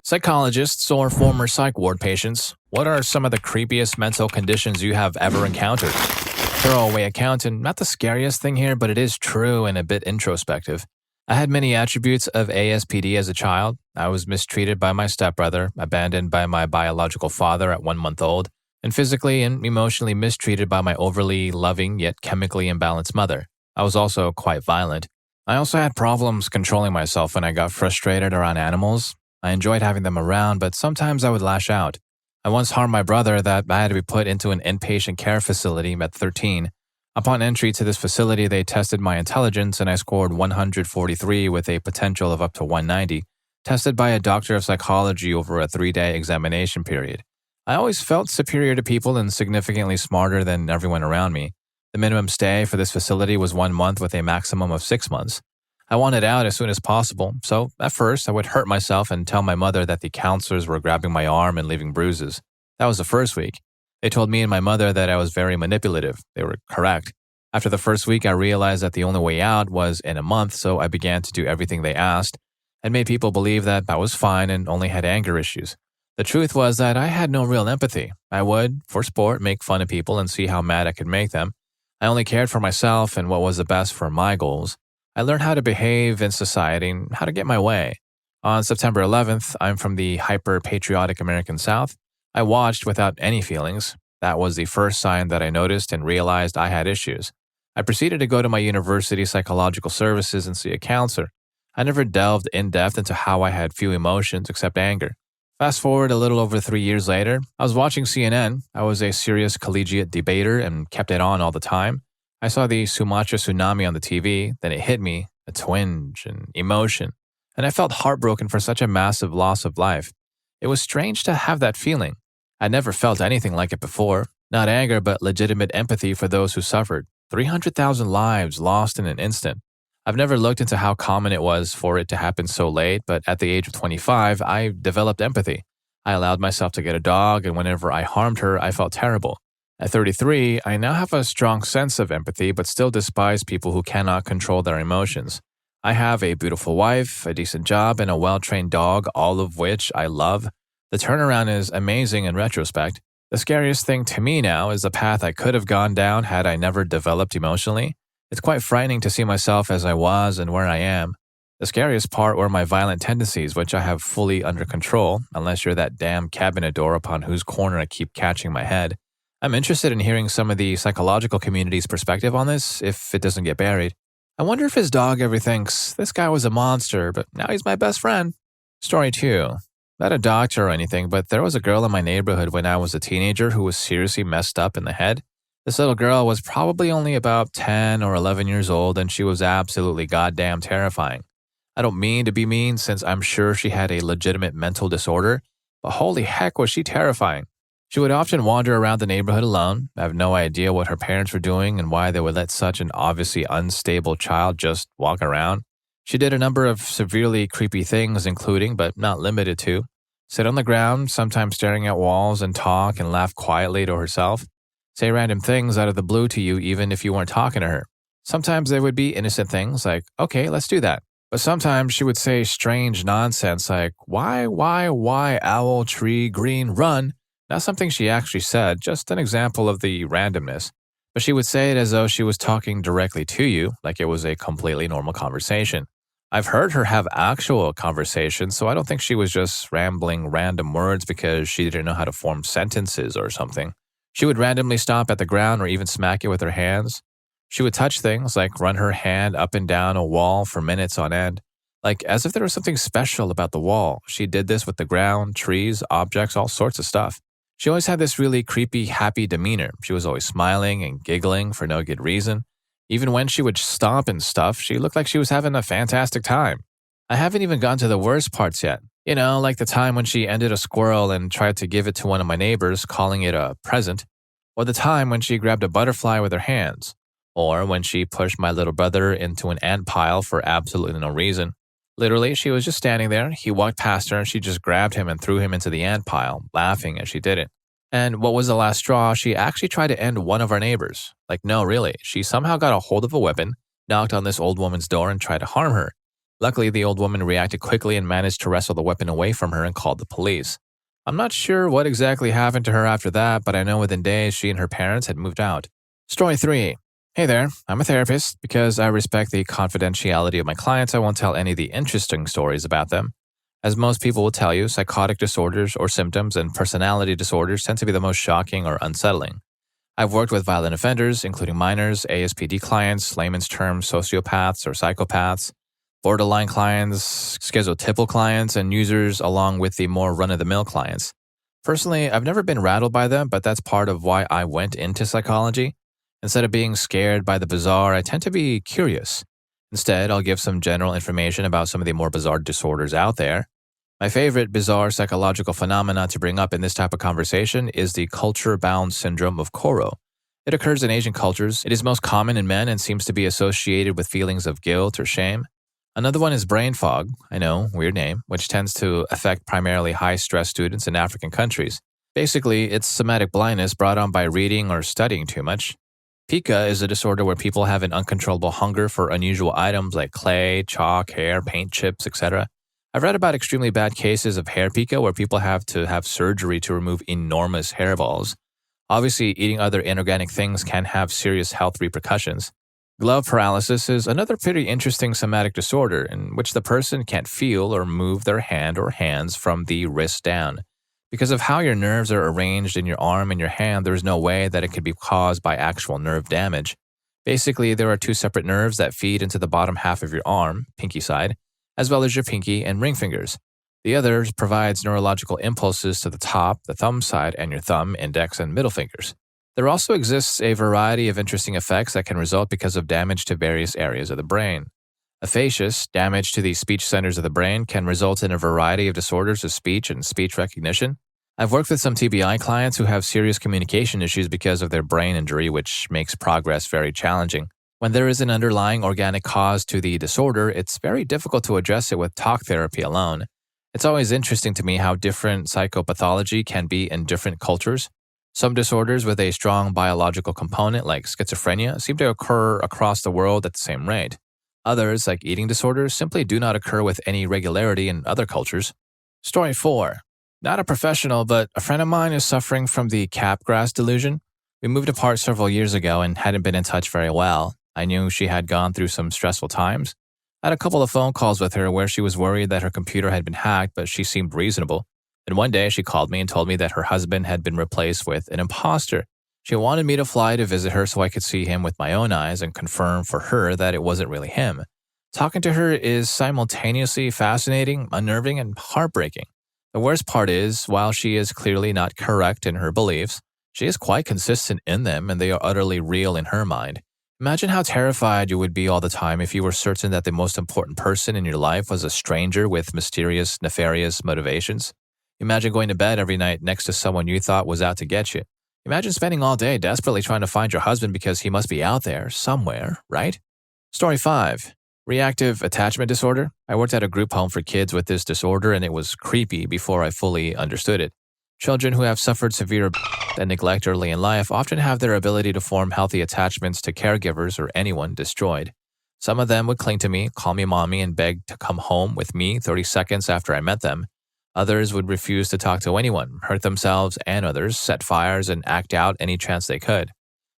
Psychologists or former psych ward patients, what are some of the creepiest mental conditions you have ever encountered? Throwaway account, and not the scariest thing here, but it is true and a bit introspective. I had many attributes of ASPD as a child. I was mistreated by my stepbrother, abandoned by my biological father at 1 month old, and physically and emotionally mistreated by my overly loving yet chemically imbalanced mother. I was also quite violent. I also had problems controlling myself when I got frustrated around animals. I enjoyed having them around, but sometimes I would lash out. I once harmed my brother that I had to be put into an inpatient care facility at 13. Upon entry to this facility, they tested my intelligence and I scored 143 with a potential of up to 190, tested by a doctor of psychology over a 3-day examination period. I always felt superior to people and significantly smarter than everyone around me. The minimum stay for this facility was 1 month with a maximum of 6 months. I wanted out as soon as possible, so at first I would hurt myself and tell my mother that the counselors were grabbing my arm and leaving bruises. That was the first week. They told me and my mother that I was very manipulative. They were correct. After the first week, I realized that the only way out was in a month, so I began to do everything they asked and made people believe that I was fine and only had anger issues. The truth was that I had no real empathy. I would, for sport, make fun of people and see how mad I could make them. I only cared for myself and what was the best for my goals. I learned how to behave in society and how to get my way. On September 11th, I'm from the hyper-patriotic American South. I watched without any feelings. That was the first sign that I noticed and realized I had issues. I proceeded to go to my university psychological services and see a counselor. I never delved in-depth into how I had few emotions except anger. Fast forward a little over 3 years later, I was watching CNN. I was a serious collegiate debater and kept it on all the time. I saw the Sumatra tsunami on the TV, then it hit me, a twinge, an emotion, and I felt heartbroken for such a massive loss of life. It was strange to have that feeling. I'd never felt anything like it before, not anger but legitimate empathy for those who suffered. 300,000 lives lost in an instant. I've never looked into how common it was for it to happen so late, but at the age of 25, I developed empathy. I allowed myself to get a dog, and whenever I harmed her, I felt terrible. At 33, I now have a strong sense of empathy but still despise people who cannot control their emotions. I have a beautiful wife, a decent job, and a well-trained dog, all of which I love. The turnaround is amazing in retrospect. The scariest thing to me now is the path I could have gone down had I never developed emotionally. It's quite frightening to see myself as I was and where I am. The scariest part were my violent tendencies, which I have fully under control, unless you're that damn cabinet door upon whose corner I keep catching my head. I'm interested in hearing some of the psychological community's perspective on this, if it doesn't get buried. I wonder if his dog ever thinks, this guy was a monster, but now he's my best friend. Story 2. Not a doctor or anything, but there was a girl in my neighborhood when I was a teenager who was seriously messed up in the head. This little girl was probably only about 10 or 11 years old, and she was absolutely goddamn terrifying. I don't mean to be mean since I'm sure she had a legitimate mental disorder, but holy heck was she terrifying. She would often wander around the neighborhood alone. I have no idea what her parents were doing and why they would let such an obviously unstable child just walk around. She did a number of severely creepy things, including, but not limited to, sit on the ground, sometimes staring at walls and talk and laugh quietly to herself, say random things out of the blue to you even if you weren't talking to her. Sometimes they would be innocent things like, okay, let's do that. But sometimes she would say strange nonsense like, why, owl, tree, green, run? Not something she actually said, just an example of the randomness. But she would say it as though she was talking directly to you, like it was a completely normal conversation. I've heard her have actual conversations, so I don't think she was just rambling random words because she didn't know how to form sentences or something. She would randomly stomp at the ground or even smack it with her hands. She would touch things like run her hand up and down a wall for minutes on end, like as if there was something special about the wall. She did this with the ground, trees, objects, all sorts of stuff. She always had this really creepy, happy demeanor. She was always smiling and giggling for no good reason. Even when she would stomp and stuff, she looked like she was having a fantastic time. I haven't even gotten to the worst parts yet. You know, like the time when she ended a squirrel and tried to give it to one of my neighbors, calling it a present. Or the time when she grabbed a butterfly with her hands. Or when she pushed my little brother into an ant pile for absolutely no reason. Literally, she was just standing there. He walked past her and she just grabbed him and threw him into the ant pile, laughing as she did it. And what was the last straw, she actually tried to end one of our neighbors. Like, no, really. She somehow got a hold of a weapon, knocked on this old woman's door and tried to harm her. Luckily, the old woman reacted quickly and managed to wrestle the weapon away from her and called the police. I'm not sure what exactly happened to her after that, but I know within days she and her parents had moved out. Story 3. Hey there, I'm a therapist. Because I respect the confidentiality of my clients, I won't tell any of the interesting stories about them. As most people will tell you, psychotic disorders or symptoms and personality disorders tend to be the most shocking or unsettling. I've worked with violent offenders, including minors, ASPD clients, layman's terms, sociopaths or psychopaths, borderline clients, schizotypal clients, and users, along with the more run-of-the-mill clients. Personally, I've never been rattled by them, but that's part of why I went into psychology. Instead of being scared by the bizarre, I tend to be curious. Instead, I'll give some general information about some of the more bizarre disorders out there. My favorite bizarre psychological phenomenon to bring up in this type of conversation is the culture-bound syndrome of Koro. It occurs in Asian cultures. It is most common in men and seems to be associated with feelings of guilt or shame. Another one is brain fog, I know, weird name, which tends to affect primarily high-stress students in African countries. Basically, it's somatic blindness brought on by reading or studying too much. Pica is a disorder where people have an uncontrollable hunger for unusual items like clay, chalk, hair, paint chips, etc. I've read about extremely bad cases of hair pica where people have to have surgery to remove enormous hairballs. Obviously, eating other inorganic things can have serious health repercussions. Glove paralysis is another pretty interesting somatic disorder in which the person can't feel or move their hand or hands from the wrist down. Because of how your nerves are arranged in your arm and your hand, there is no way that it could be caused by actual nerve damage. Basically, there are two separate nerves that feed into the bottom half of your arm, pinky side, as well as your pinky and ring fingers. The other provides neurological impulses to the top, the thumb side, and your thumb, index, and middle fingers. There also exists a variety of interesting effects that can result because of damage to various areas of the brain. Aphasia, damage to the speech centers of the brain, can result in a variety of disorders of speech and speech recognition. I've worked with some TBI clients who have serious communication issues because of their brain injury, which makes progress very challenging. When there is an underlying organic cause to the disorder, it's very difficult to address it with talk therapy alone. It's always interesting to me how different psychopathology can be in different cultures. Some disorders with a strong biological component, like schizophrenia, seem to occur across the world at the same rate. Others, like eating disorders, simply do not occur with any regularity in other cultures. Story 4. Not a professional, but a friend of mine is suffering from the capgrass delusion. We moved apart several years ago and hadn't been in touch very well. I knew she had gone through some stressful times. I had a couple of phone calls with her where she was worried that her computer had been hacked, but she seemed reasonable. And one day she called me and told me that her husband had been replaced with an imposter. She wanted me to fly to visit her so I could see him with my own eyes and confirm for her that it wasn't really him. Talking to her is simultaneously fascinating, unnerving, and heartbreaking. The worst part is, while she is clearly not correct in her beliefs, she is quite consistent in them and they are utterly real in her mind. Imagine how terrified you would be all the time if you were certain that the most important person in your life was a stranger with mysterious, nefarious motivations. Imagine going to bed every night next to someone you thought was out to get you. Imagine spending all day desperately trying to find your husband because he must be out there somewhere, right? Story 5. Reactive attachment disorder. I worked at a group home for kids with this disorder and it was creepy before I fully understood it. Children who have suffered severe and neglect early in life often have their ability to form healthy attachments to caregivers or anyone destroyed. Some of them would cling to me, call me mommy, and beg to come home with me 30 seconds after I met them. Others would refuse to talk to anyone, hurt themselves and others, set fires, and act out any chance they could.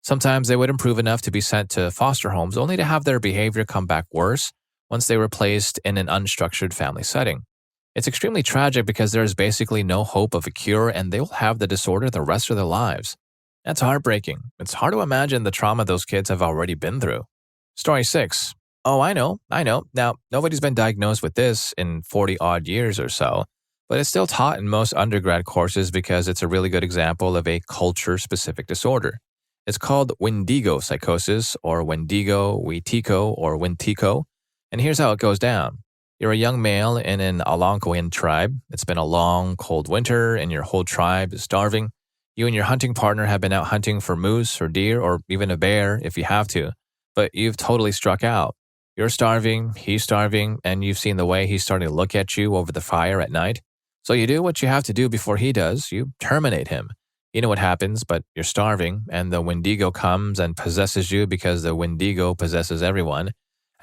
Sometimes they would improve enough to be sent to foster homes only to have their behavior come back worse once they were placed in an unstructured family setting. It's extremely tragic because there is basically no hope of a cure and they will have the disorder the rest of their lives. That's heartbreaking. It's hard to imagine the trauma those kids have already been through. Story 6. Oh, I know. Now, nobody's been diagnosed with this in 40-odd years or so, but it's still taught in most undergrad courses because it's a really good example of a culture-specific disorder. It's called Wendigo psychosis, or Wendigo, Wetiko, or Wintiko, and here's how it goes down. You're a young male in an Algonquin tribe. It's been a long, cold winter, and your whole tribe is starving. You and your hunting partner have been out hunting for moose or deer or even a bear if you have to, but you've totally struck out. You're starving, he's starving, and you've seen the way he's starting to look at you over the fire at night. So you do what you have to do before he does. You terminate him. You know what happens, but you're starving, and the Wendigo comes and possesses you because the Wendigo possesses everyone.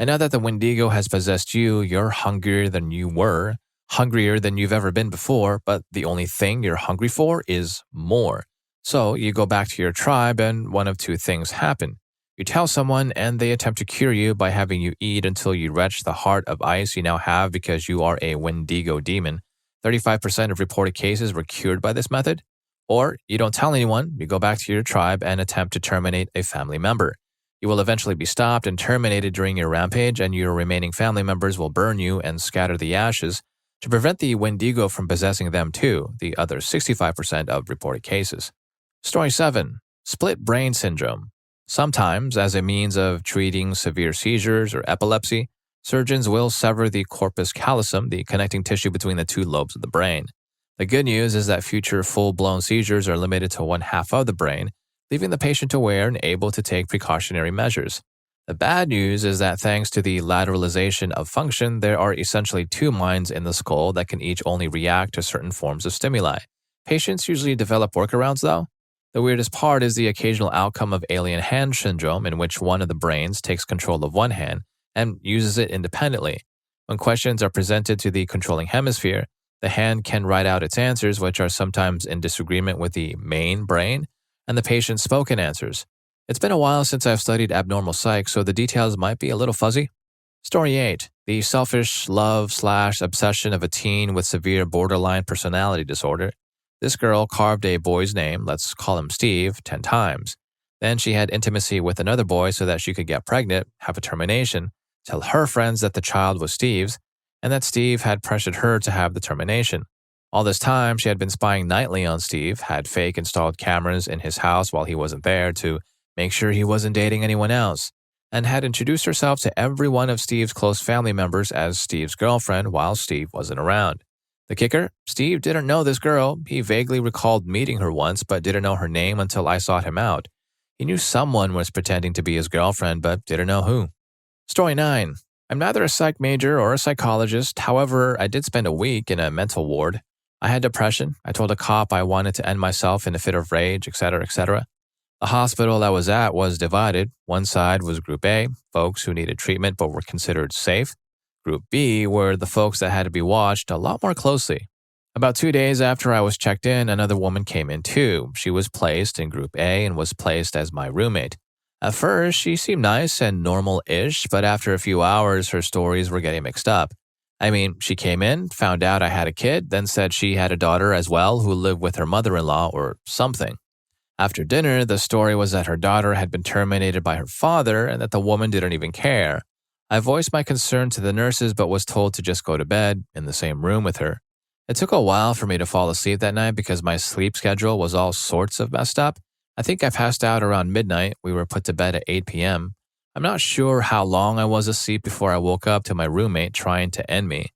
And now that the Wendigo has possessed you, you're hungrier than you were, hungrier than you've ever been before, but the only thing you're hungry for is more. So you go back to your tribe, and one of two things happen. You tell someone, and they attempt to cure you by having you eat until you retch the heart of ice you now have because you are a Wendigo demon. 35% of reported cases were cured by this method. Or you don't tell anyone, you go back to your tribe and attempt to terminate a family member. You will eventually be stopped and terminated during your rampage, and your remaining family members will burn you and scatter the ashes to prevent the Wendigo from possessing them too, the other 65% of reported cases. Story 7. Split brain syndrome. Sometimes, as a means of treating severe seizures or epilepsy, surgeons will sever the corpus callosum, the connecting tissue between the two lobes of the brain. The good news is that future full-blown seizures are limited to one half of the brain, leaving the patient aware and able to take precautionary measures. The bad news is that thanks to the lateralization of function, there are essentially two minds in the skull that can each only react to certain forms of stimuli. Patients usually develop workarounds, though. The weirdest part is the occasional outcome of alien hand syndrome, in which one of the brains takes control of one hand and uses it independently. When questions are presented to the controlling hemisphere, the hand can write out its answers, which are sometimes in disagreement with the main brain and the patient's spoken answers. It's been a while since I've studied abnormal psych, so the details might be a little fuzzy. Story 8. The selfish love/obsession of a teen with severe borderline personality disorder. This girl carved a boy's name, let's call him Steve, 10 times. Then she had intimacy with another boy so that she could get pregnant, have a termination, tell her friends that the child was Steve's, and that Steve had pressured her to have the termination. All this time, she had been spying nightly on Steve, had fake installed cameras in his house while he wasn't there to make sure he wasn't dating anyone else, and had introduced herself to every one of Steve's close family members as Steve's girlfriend while Steve wasn't around. The kicker? Steve didn't know this girl. He vaguely recalled meeting her once, but didn't know her name until I sought him out. He knew someone was pretending to be his girlfriend, but didn't know who. Story 9. I'm neither a psych major or a psychologist. However, I did spend a week in a mental ward. I had depression. I told a cop I wanted to end myself in a fit of rage, etc., etc. The hospital I was at was divided. One side was Group A, folks who needed treatment but were considered safe. Group B were the folks that had to be watched a lot more closely. About 2 days after I was checked in, another woman came in too. She was placed in Group A and was placed as my roommate. At first, she seemed nice and normal-ish, but after a few hours, her stories were getting mixed up. I mean, she came in, found out I had a kid, then said she had a daughter as well who lived with her mother-in-law or something. After dinner, the story was that her daughter had been terminated by her father and that the woman didn't even care. I voiced my concern to the nurses but was told to just go to bed in the same room with her. It took a while for me to fall asleep that night because my sleep schedule was all sorts of messed up. I think I passed out around midnight. We were put to bed at 8 p.m. I'm not sure how long I was asleep before I woke up to my roommate trying to end me.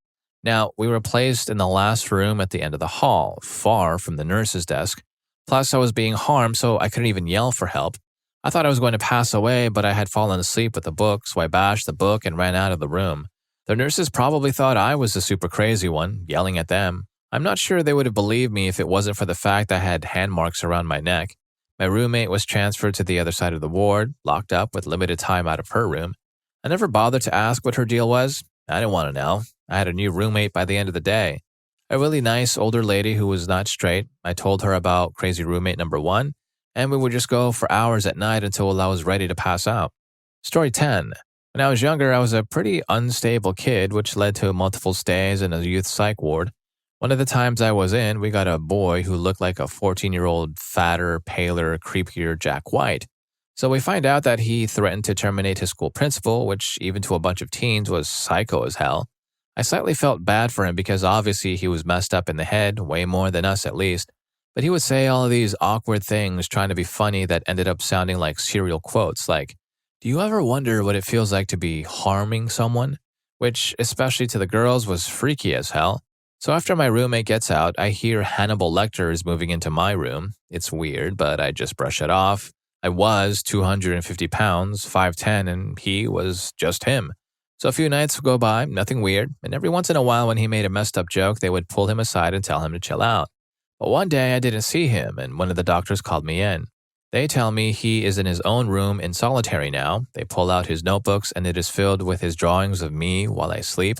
Now, we were placed in the last room at the end of the hall, far from the nurse's desk. Plus, I was being harmed, so I couldn't even yell for help. I thought I was going to pass away, but I had fallen asleep with a book, so I bashed the book and ran out of the room. The nurses probably thought I was the super crazy one, yelling at them. I'm not sure they would have believed me if it wasn't for the fact I had hand marks around my neck. My roommate was transferred to the other side of the ward, locked up with limited time out of her room. I never bothered to ask what her deal was. I didn't want to know. I had a new roommate by the end of the day. A really nice older lady who was not straight. I told her about crazy roommate number 1, and we would just go for hours at night until I was ready to pass out. Story 10. When I was younger, I was a pretty unstable kid, which led to multiple stays in a youth psych ward. One of the times I was in, we got a boy who looked like a 14-year-old fatter, paler, creepier Jack White. So we find out that he threatened to terminate his school principal, which even to a bunch of teens was psycho as hell. I slightly felt bad for him because obviously he was messed up in the head, way more than us at least. But he would say all of these awkward things trying to be funny that ended up sounding like serial quotes like, "Do you ever wonder what it feels like to be harming someone?" Which, especially to the girls, was freaky as hell. So after my roommate gets out, I hear Hannibal Lecter is moving into my room. It's weird, but I just brush it off. I was 250 pounds, 5'10", and he was just him. So a few nights would go by, nothing weird, and every once in a while when he made a messed up joke, they would pull him aside and tell him to chill out. But one day I didn't see him, and one of the doctors called me in. They tell me he is in his own room in solitary now. They pull out his notebooks and it is filled with his drawings of me while I sleep,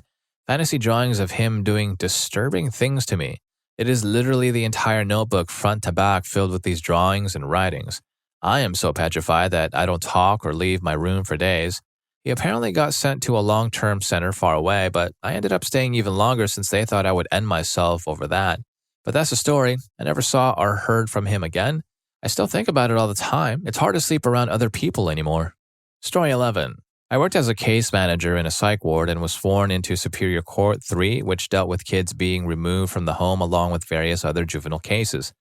fantasy drawings of him doing disturbing things to me. It is literally the entire notebook front to back filled with these drawings and writings. I am so petrified that I don't talk or leave my room for days. He apparently got sent to a long-term center far away, but I ended up staying even longer since they thought I would end myself over that. But that's the story. I never saw or heard from him again. I still think about it all the time. It's hard to sleep around other people anymore. Story 11. I worked as a case manager in a psych ward and was sworn into Superior Court 3, which dealt with kids being removed from the home along with various other juvenile cases.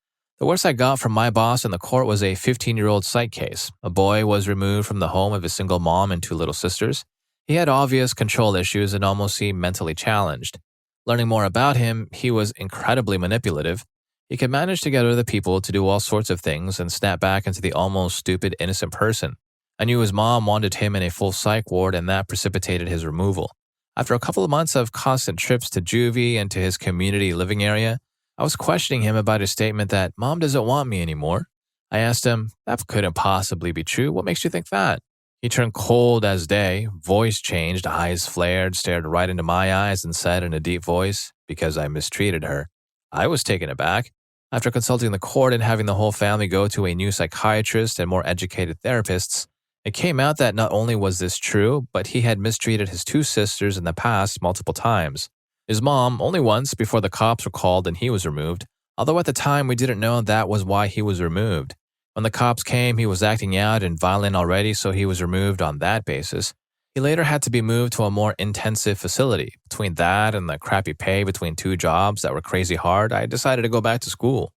The worst I got from my boss in the court was a 15-year-old psych case. A boy was removed from the home of his single mom and two little sisters. He had obvious control issues and almost seemed mentally challenged. Learning more about him, he was incredibly manipulative. He could manage to get other people to do all sorts of things and snap back into the almost stupid, innocent person. I knew his mom wanted him in a full psych ward, and that precipitated his removal. After a couple of months of constant trips to juvie and to his community living area, I was questioning him about his statement that mom doesn't want me anymore. I asked him, that couldn't possibly be true. What makes you think that? He turned cold as day, voice changed, eyes flared, stared right into my eyes and said in a deep voice, because I mistreated her. I was taken aback. After consulting the court and having the whole family go to a new psychiatrist and more educated therapists, it came out that not only was this true, but he had mistreated his two sisters in the past multiple times. His mom only once before the cops were called and he was removed, although at the time we didn't know that was why he was removed. When the cops came, he was acting out and violent already, so he was removed on that basis. He later had to be moved to a more intensive facility. Between that and the crappy pay between two jobs that were crazy hard, I decided to go back to school.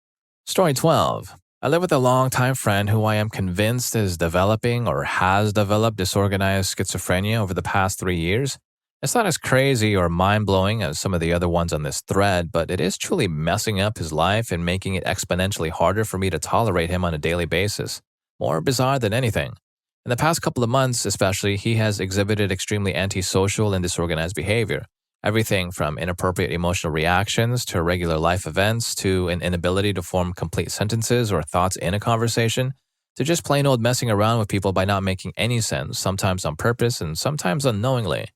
Story 12. I live with a longtime friend who I am convinced is developing or has developed disorganized schizophrenia over the past 3 years. It's not as crazy or mind-blowing as some of the other ones on this thread, but it is truly messing up his life and making it exponentially harder for me to tolerate him on a daily basis. More bizarre than anything. In the past couple of months, especially, he has exhibited extremely antisocial and disorganized behavior. Everything from inappropriate emotional reactions to irregular life events to an inability to form complete sentences or thoughts in a conversation to just plain old messing around with people by not making any sense, sometimes on purpose and sometimes unknowingly.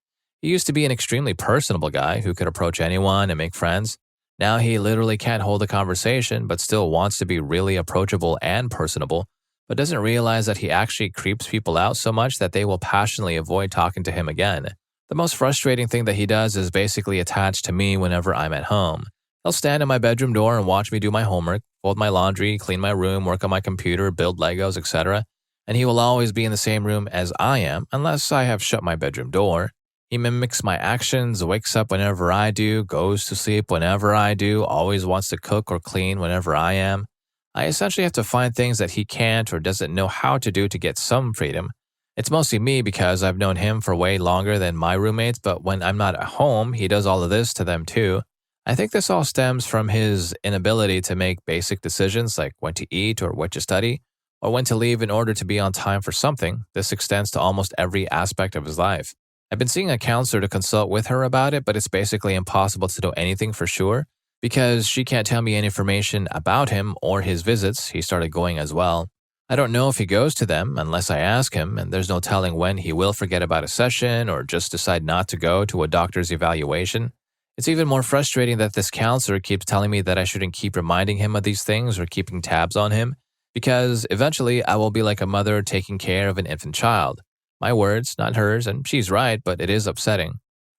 He used to be an extremely personable guy who could approach anyone and make friends. Now he literally can't hold a conversation but still wants to be really approachable and personable, but doesn't realize that he actually creeps people out so much that they will passionately avoid talking to him again. The most frustrating thing that he does is basically attach to me whenever I'm at home. He'll stand in my bedroom door and watch me do my homework, fold my laundry, clean my room, work on my computer, build Legos, etc. And he will always be in the same room as I am unless I have shut my bedroom door. He mimics my actions, wakes up whenever I do, goes to sleep whenever I do, always wants to cook or clean whenever I am. I essentially have to find things that he can't or doesn't know how to do to get some freedom. It's mostly me because I've known him for way longer than my roommates, but when I'm not at home, he does all of this to them too. I think this all stems from his inability to make basic decisions like when to eat or what to study, or when to leave in order to be on time for something. This extends to almost every aspect of his life. I've been seeing a counselor to consult with her about it, but it's basically impossible to know anything for sure because she can't tell me any information about him or his visits. He started going as well. I don't know if he goes to them unless I ask him, and there's no telling when he will forget about a session or just decide not to go to a doctor's evaluation. It's even more frustrating that this counselor keeps telling me that I shouldn't keep reminding him of these things or keeping tabs on him because eventually I will be like a mother taking care of an infant child. My words, not hers, and she's right, but it is upsetting.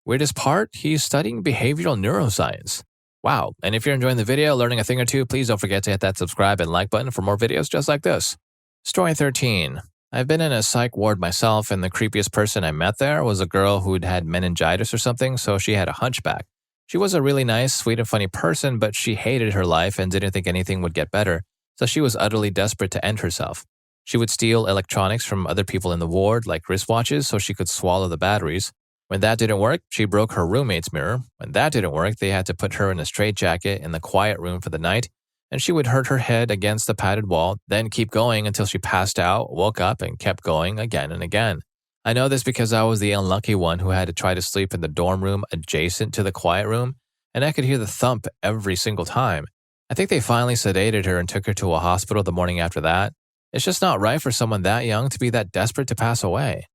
Weirdest part, he's studying behavioral neuroscience. Wow, and if you're enjoying the video, learning a thing or two, please don't forget to hit that subscribe and like button for more videos just like this. Story 13. I've been in a psych ward myself, and the creepiest person I met there was a girl who'd had meningitis or something, so she had a hunchback. She was a really nice, sweet, and funny person, but she hated her life and didn't think anything would get better, so she was utterly desperate to end herself. She would steal electronics from other people in the ward, like wristwatches, so she could swallow the batteries. When that didn't work, she broke her roommate's mirror. When that didn't work, they had to put her in a straitjacket in the quiet room for the night, and she would hurt her head against the padded wall, then keep going until she passed out, woke up, and kept going again and again. I know this because I was the unlucky one who had to try to sleep in the dorm room adjacent to the quiet room, and I could hear the thump every single time. I think they finally sedated her and took her to a hospital the morning after that. It's just not right for someone that young to be that desperate to pass away.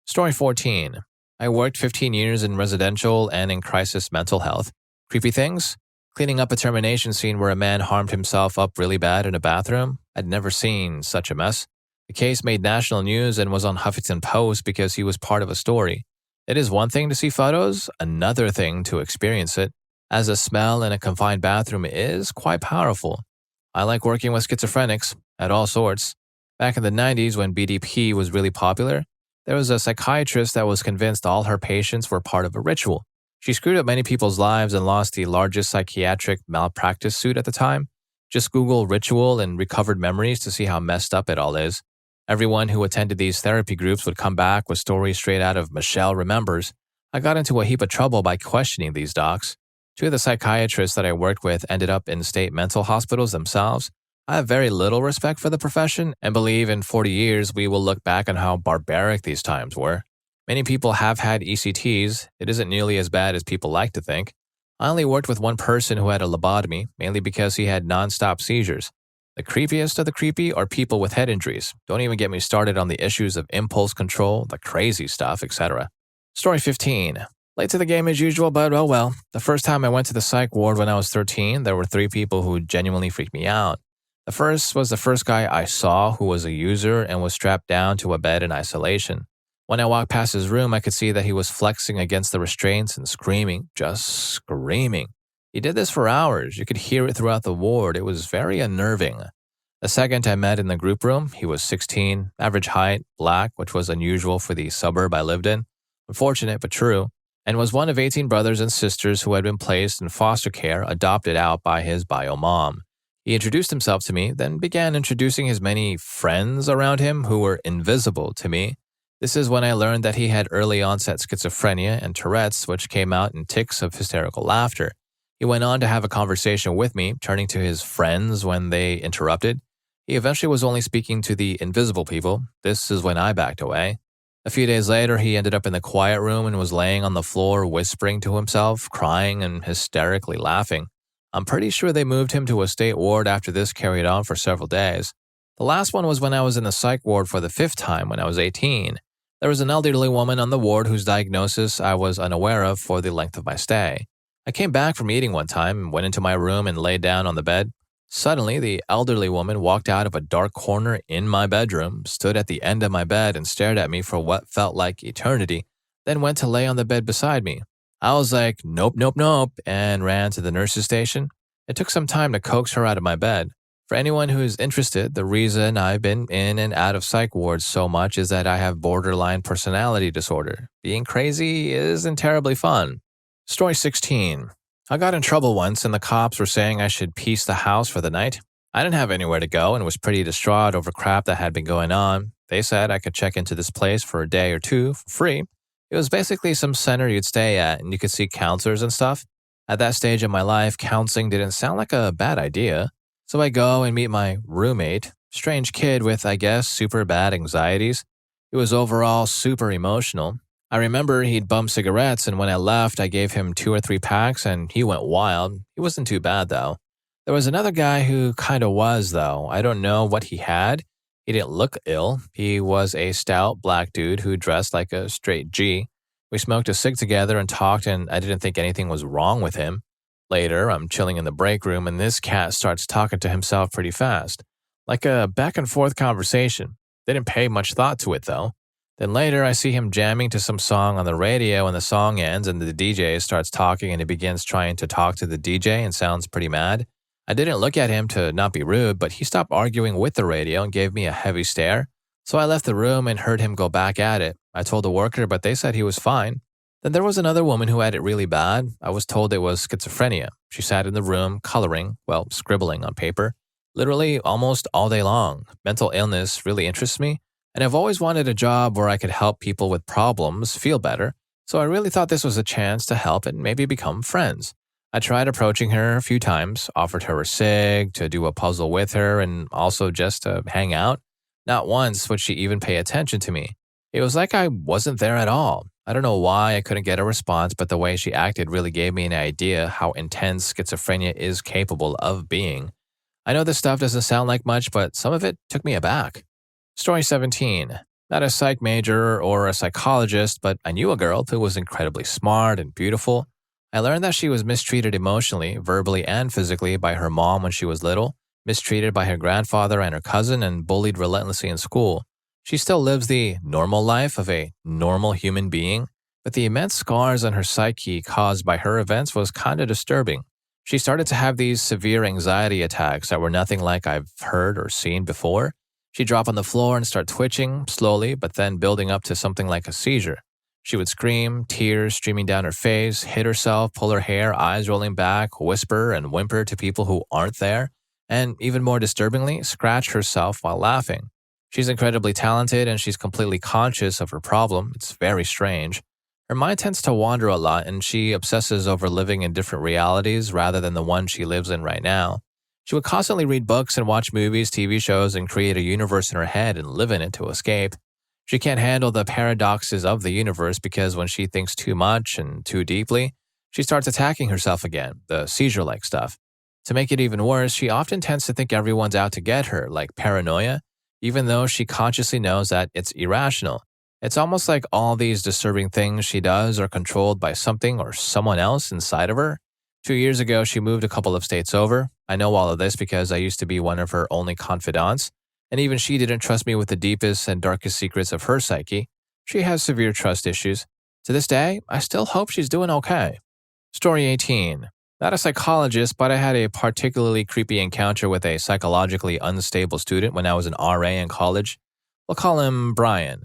Story 14. I worked 15 years in residential and in crisis mental health. Creepy things? Cleaning up a termination scene where a man harmed himself up really bad in a bathroom. I'd never seen such a mess. The case made national news and was on Huffington Post because he was part of a story. It is one thing to see photos, another thing to experience it, as the smell in a confined bathroom is quite powerful. I like working with schizophrenics, at all sorts. Back in the 90s when BDP was really popular, there was a psychiatrist that was convinced all her patients were part of a ritual. She screwed up many people's lives and lost the largest psychiatric malpractice suit at the time. Just Google ritual and recovered memories to see how messed up it all is. Everyone who attended these therapy groups would come back with stories straight out of Michelle Remembers. I got into a heap of trouble by questioning these docs. Two of the psychiatrists that I worked with ended up in state mental hospitals themselves. I have very little respect for the profession and believe in 40 years we will look back on how barbaric these times were. Many people have had ECTs. It isn't nearly as bad as people like to think. I only worked with one person who had a lobotomy, mainly because he had nonstop seizures. The creepiest of the creepy are people with head injuries. Don't even get me started on the issues of impulse control, the crazy stuff, etc. Story 15. Late to the game as usual, but oh well. The first time I went to the psych ward when I was 13, there were 3 people who genuinely freaked me out. The first was the first guy I saw who was a user and was strapped down to a bed in isolation. When I walked past his room, I could see that he was flexing against the restraints and screaming, just screaming. He did this for hours. You could hear it throughout the ward. It was very unnerving. The second I met in the group room, he was 16, average height, black, which was unusual for the suburb I lived in. Unfortunate, but true. And was one of 18 brothers and sisters who had been placed in foster care, adopted out by his bio mom. He introduced himself to me, then began introducing his many friends around him who were invisible to me. This is when I learned that he had early onset schizophrenia and Tourette's, which came out in tics of hysterical laughter. He went on to have a conversation with me, turning to his friends when they interrupted. He eventually was only speaking to the invisible people. This is when I backed away. A few days later, he ended up in the quiet room and was laying on the floor, whispering to himself, crying and hysterically laughing. I'm pretty sure they moved him to a state ward after this carried on for several days. The last one was when I was in the psych ward for the 5th time when I was 18. There was an elderly woman on the ward whose diagnosis I was unaware of for the length of my stay. I came back from eating one time and went into my room and laid down on the bed. Suddenly, the elderly woman walked out of a dark corner in my bedroom, stood at the end of my bed and stared at me for what felt like eternity, then went to lay on the bed beside me. I was like, nope, nope, nope, and ran to the nurse's station. It took some time to coax her out of my bed. For anyone who is interested, the reason I've been in and out of psych wards so much is that I have borderline personality disorder. Being crazy isn't terribly fun. Story 16. I got in trouble once and the cops were saying I should piece the house for the night. I didn't have anywhere to go and was pretty distraught over crap that had been going on. They said I could check into this place for a day or two for free. It was basically some center you'd stay at and you could see counselors and stuff. At that stage in my life, counseling didn't sound like a bad idea. So I go and meet my roommate, strange kid with, I guess, super bad anxieties. He was overall super emotional. I remember he'd bum cigarettes, and when I left, I gave him 2 or 3 packs, and he went wild. He wasn't too bad, though. There was another guy who kind of was, though. I don't know what he had. He didn't look ill. He was a stout black dude who dressed like a straight G. We smoked a cig together and talked, and I didn't think anything was wrong with him. Later, I'm chilling in the break room, and this cat starts talking to himself pretty fast. Like a back-and-forth conversation. Didn't pay much thought to it, though. Then later, I see him jamming to some song on the radio, and the song ends, and the DJ starts talking, and he begins trying to talk to the DJ and sounds pretty mad. I didn't look at him to not be rude, but he stopped arguing with the radio and gave me a heavy stare. So I left the room and heard him go back at it. I told the worker, but they said he was fine. Then there was another woman who had it really bad. I was told it was schizophrenia. She sat in the room coloring, scribbling on paper, literally almost all day long. Mental illness really interests me. And I've always wanted a job where I could help people with problems feel better, so I really thought this was a chance to help and maybe become friends. I tried approaching her a few times, offered her a cig, to do a puzzle with her, and also just to hang out. Not once would she even pay attention to me. It was like I wasn't there at all. I don't know why I couldn't get a response, but the way she acted really gave me an idea how intense schizophrenia is capable of being. I know this stuff doesn't sound like much, but some of it took me aback. Story 17. Not a psych major or a psychologist, but I knew a girl who was incredibly smart and beautiful. I learned that she was mistreated emotionally, verbally, and physically by her mom when she was little, mistreated by her grandfather and her cousin, and bullied relentlessly in school. She still lives the normal life of a normal human being, but the immense scars on her psyche caused by her events was kind of disturbing. She started to have these severe anxiety attacks that were nothing like I've heard or seen before. She'd drop on the floor and start twitching, slowly, but then building up to something like a seizure. She would scream, tears streaming down her face, hit herself, pull her hair, eyes rolling back, whisper and whimper to people who aren't there, and even more disturbingly, scratch herself while laughing. She's incredibly talented and she's completely conscious of her problem. It's very strange. Her mind tends to wander a lot and she obsesses over living in different realities rather than the one she lives in right now. She would constantly read books and watch movies, TV shows, and create a universe in her head and live in it to escape. She can't handle the paradoxes of the universe because when she thinks too much and too deeply, she starts attacking herself again, the seizure-like stuff. To make it even worse, she often tends to think everyone's out to get her, like paranoia, even though she consciously knows that it's irrational. It's almost like all these disturbing things she does are controlled by something or someone else inside of her. 2 years ago, she moved a couple of states over. I know all of this because I used to be one of her only confidants, and even she didn't trust me with the deepest and darkest secrets of her psyche. She has severe trust issues. To this day, I still hope she's doing okay. Story 18. Not a psychologist, but I had a particularly creepy encounter with a psychologically unstable student when I was an RA in college. We'll call him Brian.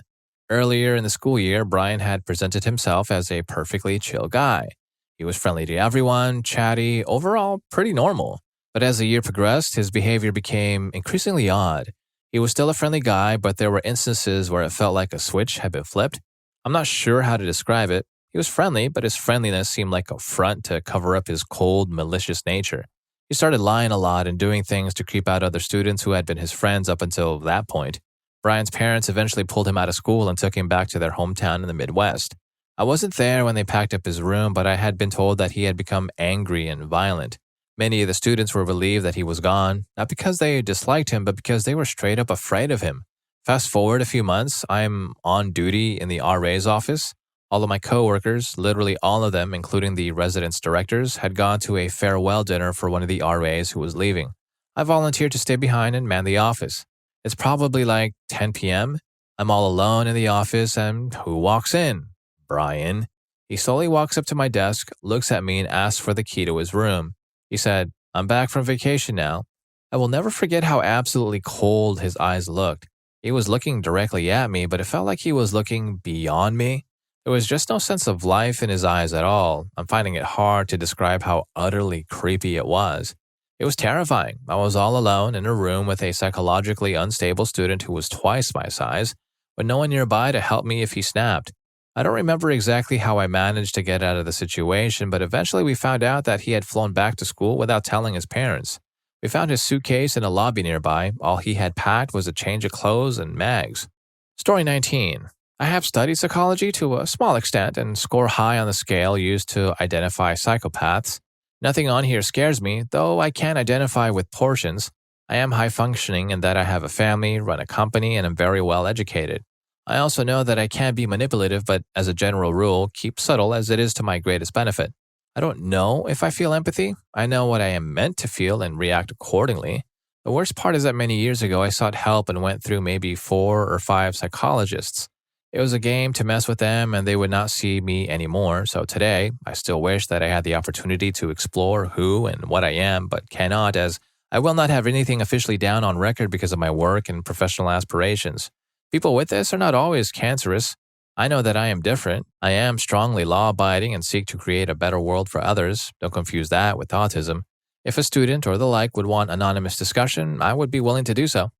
Earlier in the school year, Brian had presented himself as a perfectly chill guy. He was friendly to everyone, chatty, overall pretty normal. But as the year progressed, his behavior became increasingly odd. He was still a friendly guy, but there were instances where it felt like a switch had been flipped. I'm not sure how to describe it. He was friendly, but his friendliness seemed like a front to cover up his cold, malicious nature. He started lying a lot and doing things to creep out other students who had been his friends up until that point. Brian's parents eventually pulled him out of school and took him back to their hometown in the Midwest. I wasn't there when they packed up his room, but I had been told that he had become angry and violent. Many of the students were relieved that he was gone, not because they disliked him, but because they were straight up afraid of him. Fast forward a few months, I'm on duty in the RA's office. All of my coworkers, literally all of them, including the residence directors, had gone to a farewell dinner for one of the RAs who was leaving. I volunteered to stay behind and man the office. It's probably like 10 p.m. I'm all alone in the office, and who walks in? Brian. He slowly walks up to my desk, looks at me, and asks for the key to his room. He said, "I'm back from vacation now." I will never forget how absolutely cold his eyes looked. He was looking directly at me, but it felt like he was looking beyond me. There was just no sense of life in his eyes at all. I'm finding it hard to describe how utterly creepy it was. It was terrifying. I was all alone in a room with a psychologically unstable student who was twice my size, with no one nearby to help me if he snapped. I don't remember exactly how I managed to get out of the situation, but eventually we found out that he had flown back to school without telling his parents. We found his suitcase in a lobby nearby. All he had packed was a change of clothes and mags. Story 19. I have studied psychology to a small extent and score high on the scale used to identify psychopaths. Nothing on here scares me, though I can identify with portions. I am high-functioning in that I have a family, run a company, and am very well educated. I also know that I can be manipulative, but as a general rule, keep subtle as it is to my greatest benefit. I don't know if I feel empathy. I know what I am meant to feel and react accordingly. The worst part is that many years ago I sought help and went through maybe 4 or 5 psychologists. It was a game to mess with them and they would not see me anymore, so today I still wish that I had the opportunity to explore who and what I am, but cannot, as I will not have anything officially down on record because of my work and professional aspirations. People with this are not always cancerous. I know that I am different. I am strongly law-abiding and seek to create a better world for others. Don't confuse that with autism. If a student or the like would want anonymous discussion, I would be willing to do so.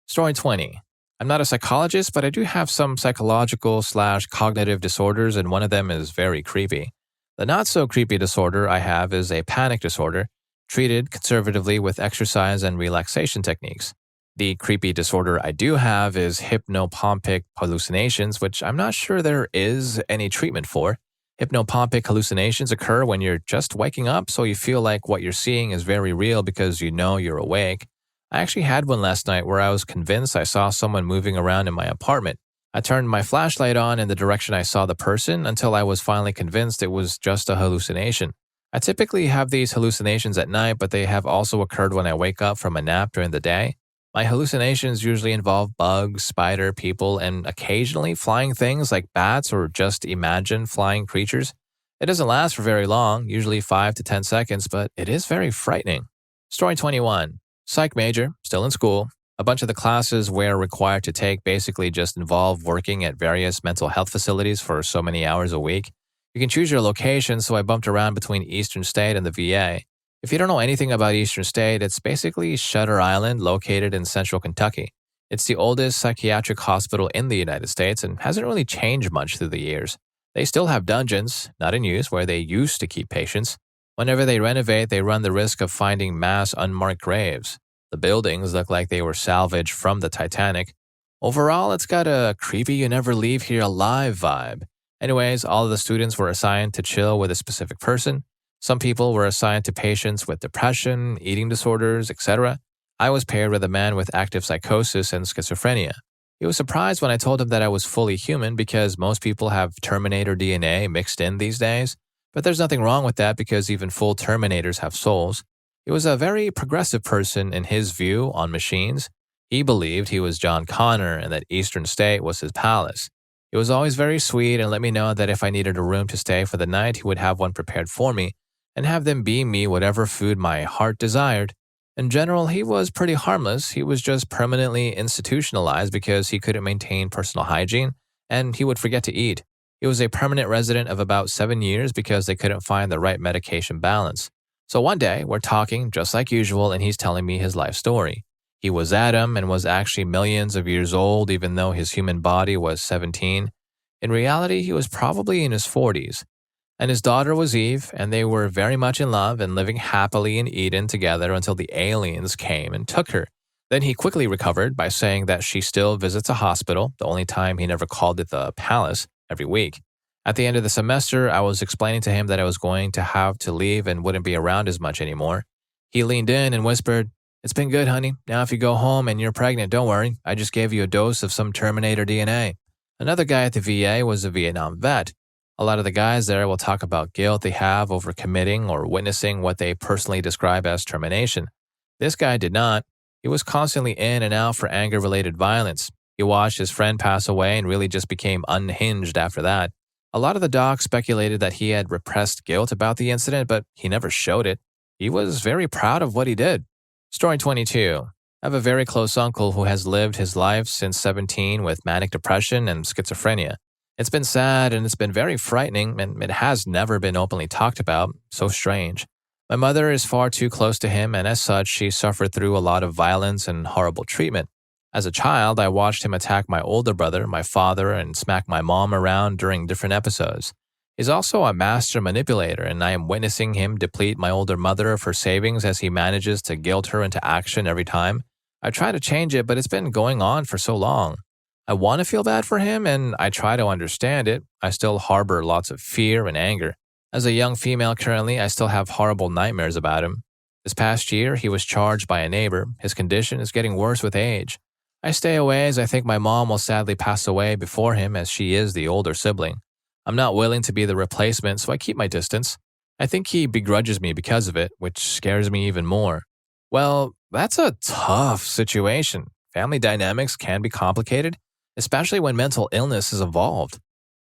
Story 20. I'm not a psychologist, but I do have some psychological/cognitive disorders, and one of them is very creepy. The not-so-creepy disorder I have is a panic disorder, treated conservatively with exercise and relaxation techniques. The creepy disorder I do have is hypnopompic hallucinations, which I'm not sure there is any treatment for. Hypnopompic hallucinations occur when you're just waking up, so you feel like what you're seeing is very real because you know you're awake. I actually had one last night where I was convinced I saw someone moving around in my apartment. I turned my flashlight on in the direction I saw the person until I was finally convinced it was just a hallucination. I typically have these hallucinations at night, but they have also occurred when I wake up from a nap during the day. My hallucinations usually involve bugs, spider, people, and occasionally flying things like bats or just imagined flying creatures. It doesn't last for very long, usually 5 to 10 seconds, but it is very frightening. Story 21. Psych major, still in school. A bunch of the classes we're required to take basically just involve working at various mental health facilities for so many hours a week. You can choose your location, so I bumped around between Eastern State and the VA. If you don't know anything about Eastern State, it's basically Shutter Island located in central Kentucky. It's the oldest psychiatric hospital in the United States and hasn't really changed much through the years. They still have dungeons, not in use, where they used to keep patients. Whenever they renovate, they run the risk of finding mass unmarked graves. The buildings look like they were salvaged from the Titanic. Overall, it's got a creepy you never leave here alive vibe. Anyways, all of the students were assigned to chill with a specific person. Some people were assigned to patients with depression, eating disorders, etc. I was paired with a man with active psychosis and schizophrenia. He was surprised when I told him that I was fully human because most people have Terminator DNA mixed in these days. But there's nothing wrong with that because even full Terminators have souls. He was a very progressive person in his view on machines. He believed he was John Connor and that Eastern State was his palace. He was always very sweet and let me know that if I needed a room to stay for the night, he would have one prepared for me and have them beam me whatever food my heart desired. In general, he was pretty harmless. He was just permanently institutionalized because he couldn't maintain personal hygiene and he would forget to eat. He was a permanent resident of about 7 years because they couldn't find the right medication balance. So one day, we're talking just like usual and he's telling me his life story. He was Adam and was actually millions of years old even though his human body was 17. In reality, he was probably in his 40s. And his daughter was Eve, and they were very much in love and living happily in Eden together until the aliens came and took her. Then he quickly recovered by saying that she still visits a hospital, the only time he never called it the palace, every week. At the end of the semester, I was explaining to him that I was going to have to leave and wouldn't be around as much anymore. He leaned in and whispered, "It's been good, honey. Now if you go home and you're pregnant, don't worry. I just gave you a dose of some Terminator DNA." Another guy at the VA was a Vietnam vet. A lot of the guys there will talk about guilt they have over committing or witnessing what they personally describe as termination. This guy did not. He was constantly in and out for anger-related violence. He watched his friend pass away and really just became unhinged after that. A lot of the docs speculated that he had repressed guilt about the incident, but he never showed it. He was very proud of what he did. Story 22. I have a very close uncle who has lived his life since 17 with manic depression and schizophrenia. It's been sad and it's been very frightening, and it has never been openly talked about. So strange. My mother is far too close to him, and as such, she suffered through a lot of violence and horrible treatment. As a child, I watched him attack my older brother, my father, and smack my mom around during different episodes. He's also a master manipulator, and I am witnessing him deplete my older mother of her savings as he manages to guilt her into action every time. I try to change it, but it's been going on for so long. I want to feel bad for him, and I try to understand it. I still harbor lots of fear and anger. As a young female currently, I still have horrible nightmares about him. This past year, he was charged by a neighbor. His condition is getting worse with age. I stay away as I think my mom will sadly pass away before him as she is the older sibling. I'm not willing to be the replacement, so I keep my distance. I think he begrudges me because of it, which scares me even more. Well, that's a tough situation. Family dynamics can be complicated, especially when mental illness is involved.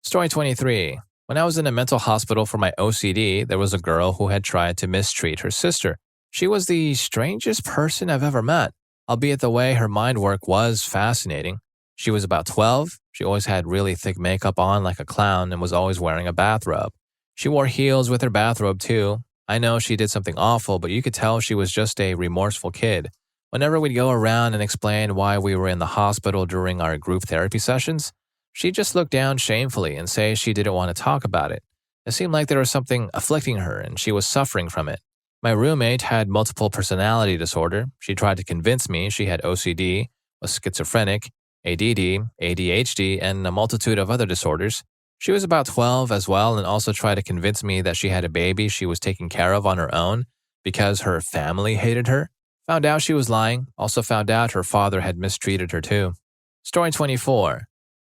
Story 23. When I was in a mental hospital for my OCD, there was a girl who had tried to mistreat her sister. She was the strangest person I've ever met, albeit the way her mind worked was fascinating. She was about 12. She always had really thick makeup on like a clown and was always wearing a bathrobe. She wore heels with her bathrobe too. I know she did something awful, but you could tell she was just a remorseful kid. Whenever we'd go around and explain why we were in the hospital during our group therapy sessions, she'd just look down shamefully and say she didn't want to talk about it. It seemed like there was something afflicting her and she was suffering from it. My roommate had multiple personality disorder. She tried to convince me she had OCD, was schizophrenic, ADD, ADHD, and a multitude of other disorders. She was about 12 as well and also tried to convince me that she had a baby she was taking care of on her own because her family hated her. Found out she was lying, also found out her father had mistreated her too. Story 24.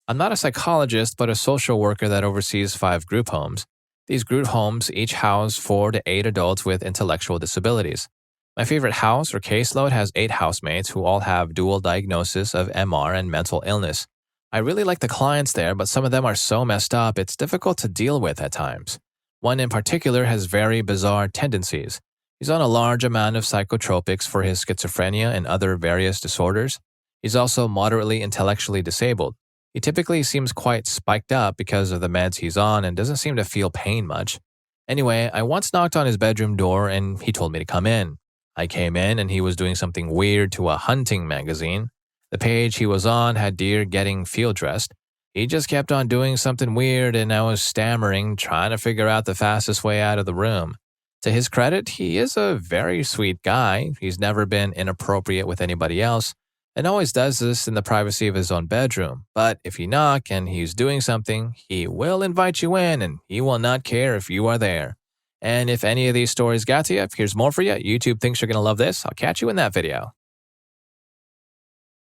I'm not a psychologist, but a social worker that oversees 5 group homes. These group homes each house 4 to 8 adults with intellectual disabilities. My favorite house or caseload has 8 housemates who all have dual diagnosis of MR and mental illness. I really like the clients there, but some of them are so messed up it's difficult to deal with at times. One in particular has very bizarre tendencies. He's on a large amount of psychotropics for his schizophrenia and other various disorders. He's also moderately intellectually disabled. He typically seems quite spiked up because of the meds he's on and doesn't seem to feel pain much. Anyway, I once knocked on his bedroom door and he told me to come in. I came in and he was doing something weird to a hunting magazine. The page he was on had deer getting field dressed. He just kept on doing something weird and I was stammering, trying to figure out the fastest way out of the room. To his credit, he is a very sweet guy. He's never been inappropriate with anybody else and always does this in the privacy of his own bedroom. But if you knock and he's doing something, he will invite you in and he will not care if you are there. And if any of these stories got to you, here's more for you. YouTube thinks you're going to love this. I'll catch you in that video.